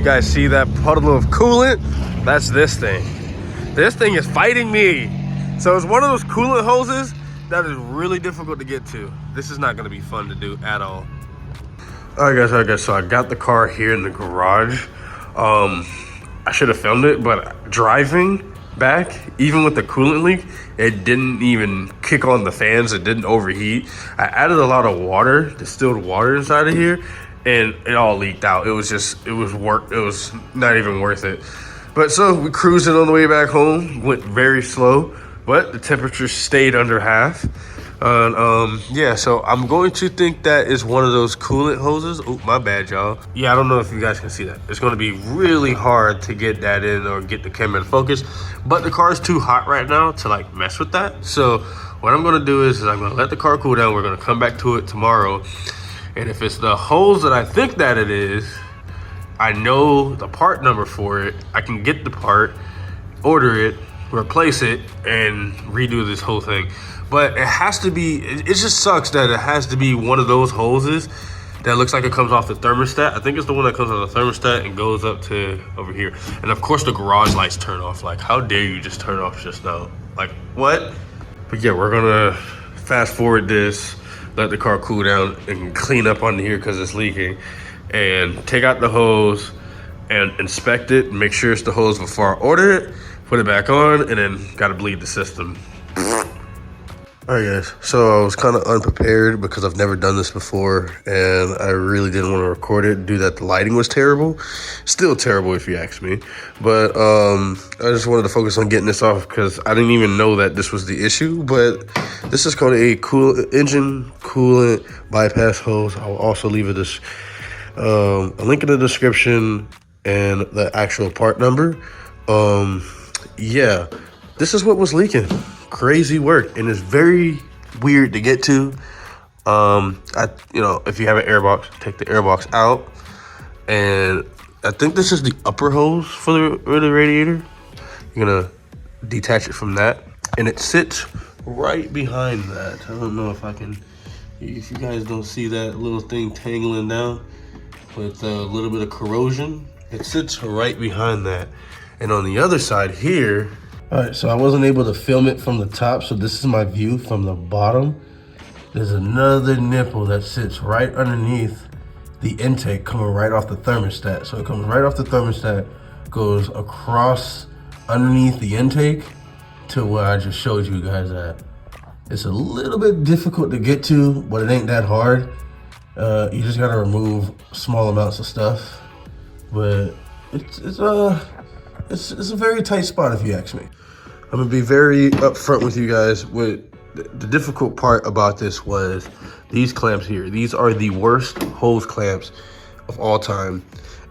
You guys see that puddle of coolant? That's this thing. This thing is fighting me. So it's one of those coolant hoses that is really difficult to get to. This is not gonna be fun to do at all. All right guys, so I got the car here in the garage. I should have filmed it, but driving back, even with the coolant leak, it didn't even kick on the fans. It didn't overheat. I added a lot of water, distilled water inside of here, and it all leaked out. It was not even worth it. But so we cruising on the way back home, went very slow, but the temperature stayed under half. Yeah, so I'm going to think that is one of those coolant hoses. Oh, my bad, y'all. Yeah, I don't know if you guys can see that. It's going to be really hard to get that in or get the camera in focus, but the car is too hot right now to like mess with that. So what I'm going to do is I'm going to let the car cool down. We're going to come back to it tomorrow. And if it's the hose that I think that it is, I know the part number for it. I can get the part, order it, replace it, and redo this whole thing. But it has to be, it just sucks that it has to be one of those hoses that looks like it comes off the thermostat. I think it's the one that comes off the thermostat and goes up to over here. And of course the garage lights turn off. Like, how dare you just turn off just now? Like, what? But yeah, we're gonna fast forward this, let the car cool down and clean up on here because it's leaking, and take out the hose and inspect it and make sure it's the hose before I order it, put it back on, and then gotta bleed the system. All right guys, so I was kind of unprepared because I've never done this before and I really didn't want to record it due that the lighting was terrible. Still terrible if you ask me, but I just wanted to focus on getting this off because I didn't even know that this was the issue. But this is called a engine coolant bypass hose. I'll also leave a link in the description and the actual part number. Yeah, this is what was leaking. Crazy work, and it's very weird to get to. If you have an airbox, take the airbox out, and I think this is the upper hose for the radiator. You're gonna detach it from that, and it sits right behind that. I don't know if you guys don't see that little thing tangling down with a little bit of corrosion. It sits right behind that, and on the other side here. All right, so I wasn't able to film it from the top, so this is my view from the bottom. There's another nipple that sits right underneath the intake coming right off the thermostat. So it comes right off the thermostat, goes across underneath the intake to where I just showed you guys at. It's a little bit difficult to get to, but it ain't that hard. You just gotta remove small amounts of stuff, but it's a very tight spot if you ask me. I'm gonna be very upfront with you guys. The difficult part about this was these clamps here. These are the worst hose clamps of all time,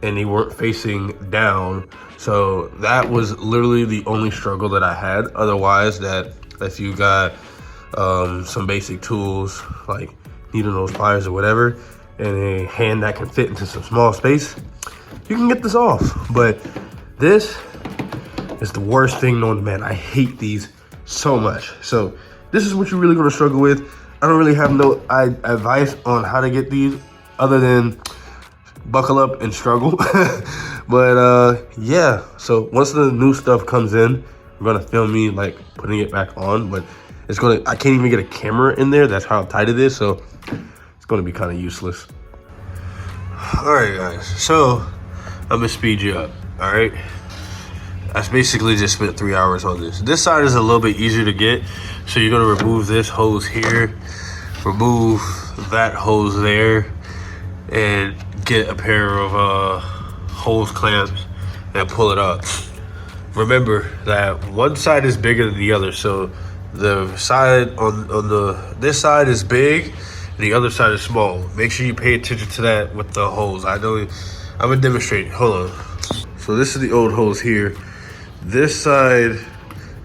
and they weren't facing down. So that was literally the only struggle that I had. Otherwise, that if you got some basic tools like needle nose pliers or whatever, and a hand that can fit into some small space, you can get this off. But this is the worst thing known to man. I hate these so much. So this is what you're really gonna struggle with. I don't really have no advice on how to get these other than buckle up and struggle. But yeah, so once the new stuff comes in, I'm gonna film me like putting it back on, but I can't even get a camera in there. That's how tight it is. So it's gonna be kind of useless. All right guys, so I'm gonna speed you up, all right? I basically just spent 3 hours on this. This side is a little bit easier to get. So you're gonna remove this hose here, remove that hose there, and get a pair of hose clamps and pull it up. Remember that one side is bigger than the other. So the side on this side is big, and the other side is small. Make sure you pay attention to that with the hose. I'm gonna demonstrate. Hold on. So this is the old hose here. This side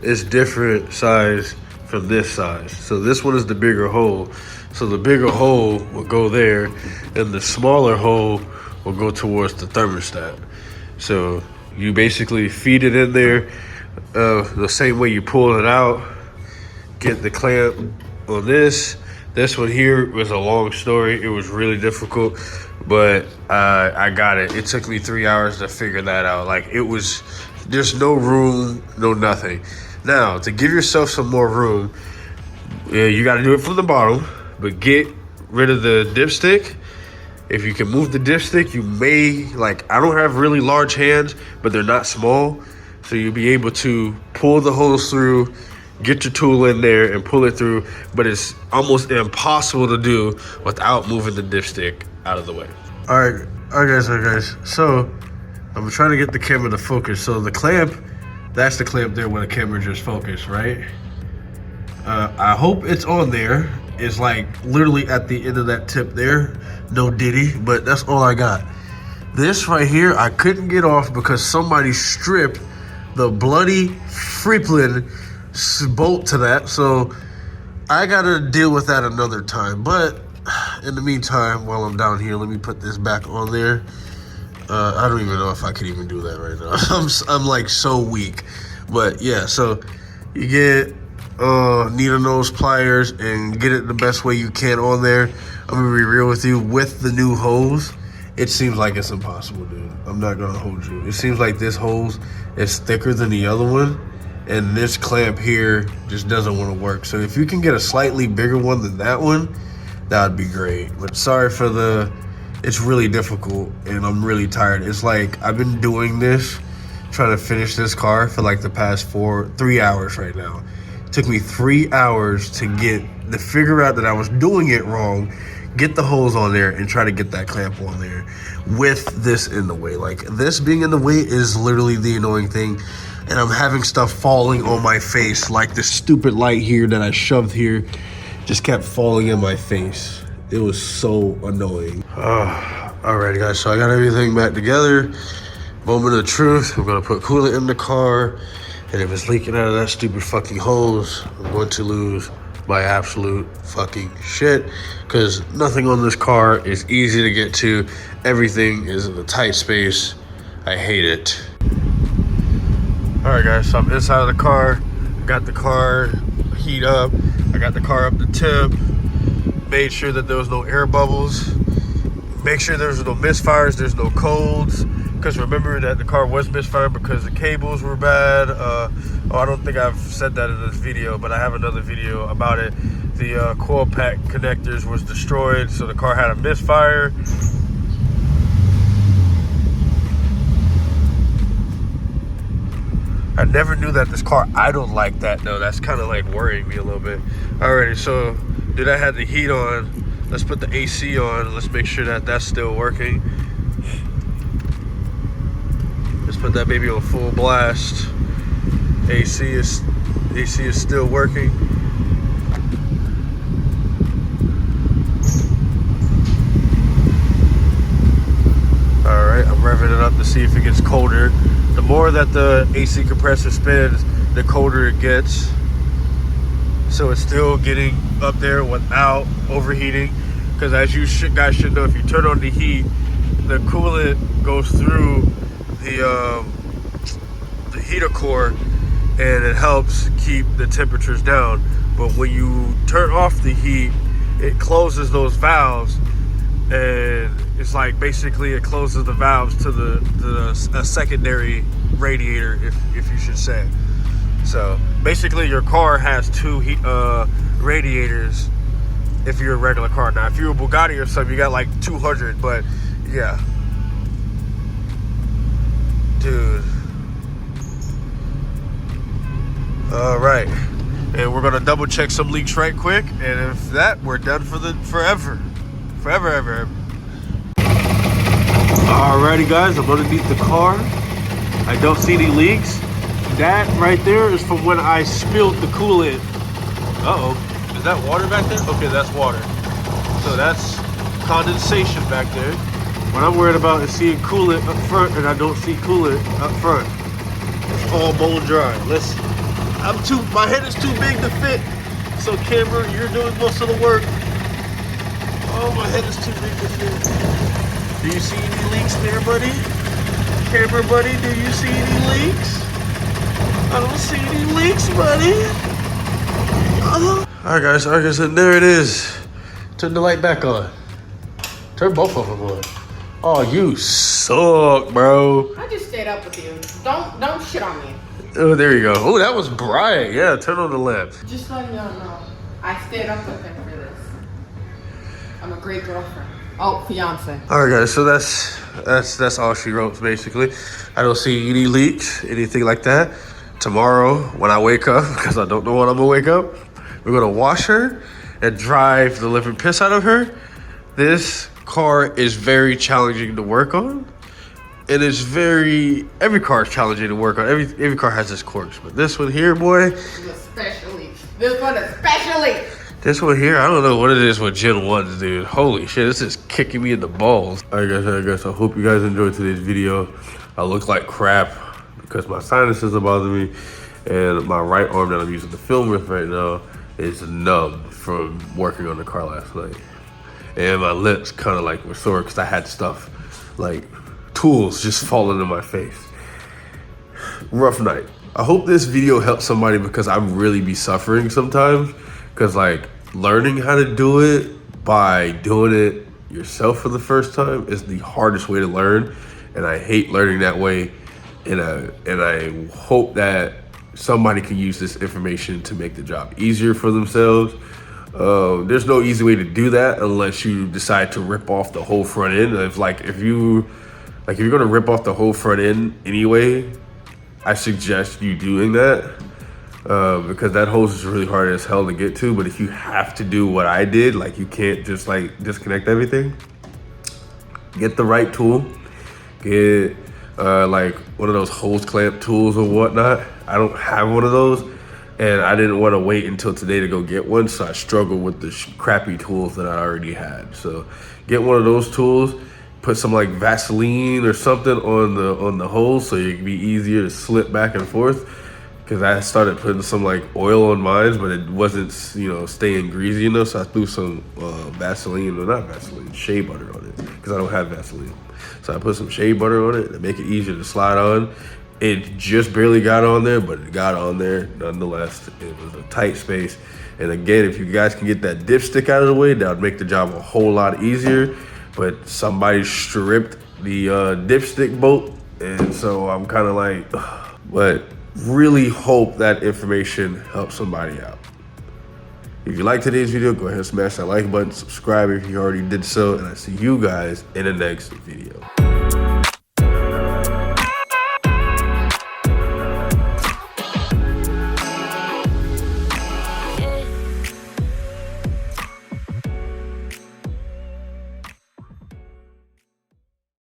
is different size from this side. So this one is the bigger hole. So the bigger hole will go there, and the smaller hole will go towards the thermostat. So you basically feed it in there the same way you pull it out. Get the clamp on this. This one here was a long story. It was really difficult, but I got it. It took me 3 hours to figure that out. Like, it was, there's no room, no nothing. Now, to give yourself some more room, you got to do it from the bottom, but get rid of the dipstick. If you can move the dipstick, you may, like, I don't have really large hands, but they're not small. So you'll be able to pull the hose through, get your tool in there and pull it through, but it's almost impossible to do without moving the dipstick out of the way. All right, guys. So I'm trying to get the camera to focus. So the clamp, that's the clamp there where the camera just focused, right? I hope it's on there. It's like literally at the end of that tip there. No diddy, but that's all I got. This right here, I couldn't get off because somebody stripped the bloody Freeplin bolt to that. So I gotta deal with that another time. But in the meantime, while I'm down here, let me put this back on there. I don't even know if I could even do that right now. I'm like so weak. But yeah, so you get needle nose pliers and get it the best way you can on there. I'm gonna be real with you, with the new hose, it seems like it's impossible, dude. I'm not gonna hold you. It seems like this hose is thicker than the other one, and this clamp here just doesn't want to work. So if you can get a slightly bigger one than that one, that would be great. But sorry for the, it's really difficult and I'm really tired. It's like I've been doing this, trying to finish this car for like the past 3 hours right now. It took me 3 hours to figure out that I was doing it wrong, get the hose on there and try to get that clamp on there with this in the way. Like, this being in the way is literally the annoying thing. And I'm having stuff falling on my face, like this stupid light here that I shoved here just kept falling in my face. It was so annoying. Alright guys, so I got everything back together. Moment of truth, I'm gonna put coolant in the car, and if it's leaking out of that stupid fucking hose, I'm going to lose my absolute fucking shit, because nothing on this car is easy to get to. Everything is in a tight space. I hate it. Alright guys, so I'm inside of the car. Got the car heat up. I got the car up the tip. Made sure that there was no air bubbles. Make sure there's no misfires, there's no colds. Because remember that the car was misfired because the cables were bad. I don't think I've said that in this video, but I have another video about it. The coil pack connectors was destroyed, so the car had a misfire. I never knew that this car idled like that though. That's kind of like worrying me a little bit. Alrighty, so dude, I had the heat on. Let's put the AC on. Let's make sure that that's still working. Let's put that baby on full blast. AC is still working. Alright, I'm revving it up to see if it gets colder. The more that the AC compressor spins, the colder it gets. So it's still getting up there without overheating. Because as you guys should know, if you turn on the heat, the coolant goes through the heater core and it helps keep the temperatures down. But when you turn off the heat, it closes those valves, and it's like basically it closes the valves to a secondary radiator, if you should say. So basically your car has two radiators if you're a regular car. Now if you're a Bugatti or something, you got like 200, but yeah. Dude. All right, and we're gonna double check some leaks right quick, and if that, we're done for forever. Alrighty guys, I'm underneath the car. I don't see any leaks. That right there is from when I spilled the coolant. Uh-oh, is that water back there? Okay, that's water. So that's condensation back there. What I'm worried about is seeing coolant up front, and I don't see coolant up front. It's all bone dry. My head is too big to fit. So camera, you're doing most of the work. Oh, my head is too big to fit. Do you see any leaks there, buddy? Camera buddy, do you see any leaks? I don't see any leaks, buddy. Alright guys, and there it is. Turn the light back on. Turn both of them on. Oh, you suck, bro. I just stayed up with you. Don't shit on me. Oh, there you go. Oh, that was bright. Yeah, turn on the lamp. Just letting y'all know. I stayed up with him for this. I'm a great girlfriend. Oh, fiance. All right, guys. So that's all she wrote, basically. I don't see any leaks, anything like that. Tomorrow, when I wake up, because I don't know when I'm gonna wake up, we're gonna wash her and drive the living piss out of her. This car is very challenging to work on. It is every car is challenging to work on. Every car has its quirks, but this one here, boy. Especially. This one especially. This one here, I don't know what it is with Gen 1s, dude. Holy shit, this is kicking me in the balls. All right, guys, I hope you guys enjoyed today's video. I look like crap because my sinuses are bothering me, and my right arm that I'm using to film with right now is numb from working on the car last night. And my lips kind of like were sore because I had stuff like tools just falling in my face. Rough night. I hope this video helps somebody because I really be suffering sometimes. Because like learning how to do it by doing it yourself for the first time is the hardest way to learn. And I hate learning that way. And I hope that somebody can use this information to make the job easier for themselves. There's no easy way to do that unless you decide to rip off the whole front end. If you're gonna rip off the whole front end anyway, I suggest you doing that because that hose is really hard as hell to get to. But if you have to do what I did, like you can't just like disconnect everything, get the right tool, get like one of those hose clamp tools or whatnot. I don't have one of those, and I didn't want to wait until today to go get one, so I struggled with the crappy tools that I already had. So get one of those tools, put some like Vaseline or something on the hose so it can be easier to slip back and forth. Because I started putting some like oil on mine, but it wasn't, staying greasy enough. So I threw some Vaseline, or not Vaseline, shea butter on it because I don't have Vaseline. So I put some shea butter on it to make it easier to slide on. It just barely got on there, but it got on there nonetheless. It was a tight space. And again, if you guys can get that dipstick out of the way, that would make the job a whole lot easier. But somebody stripped the dipstick bolt, and so I'm kind of like, ugh. But really hope that information helps somebody out. If you like today's video, go ahead and smash that like button, subscribe if you already did so, and I see you guys in the next video.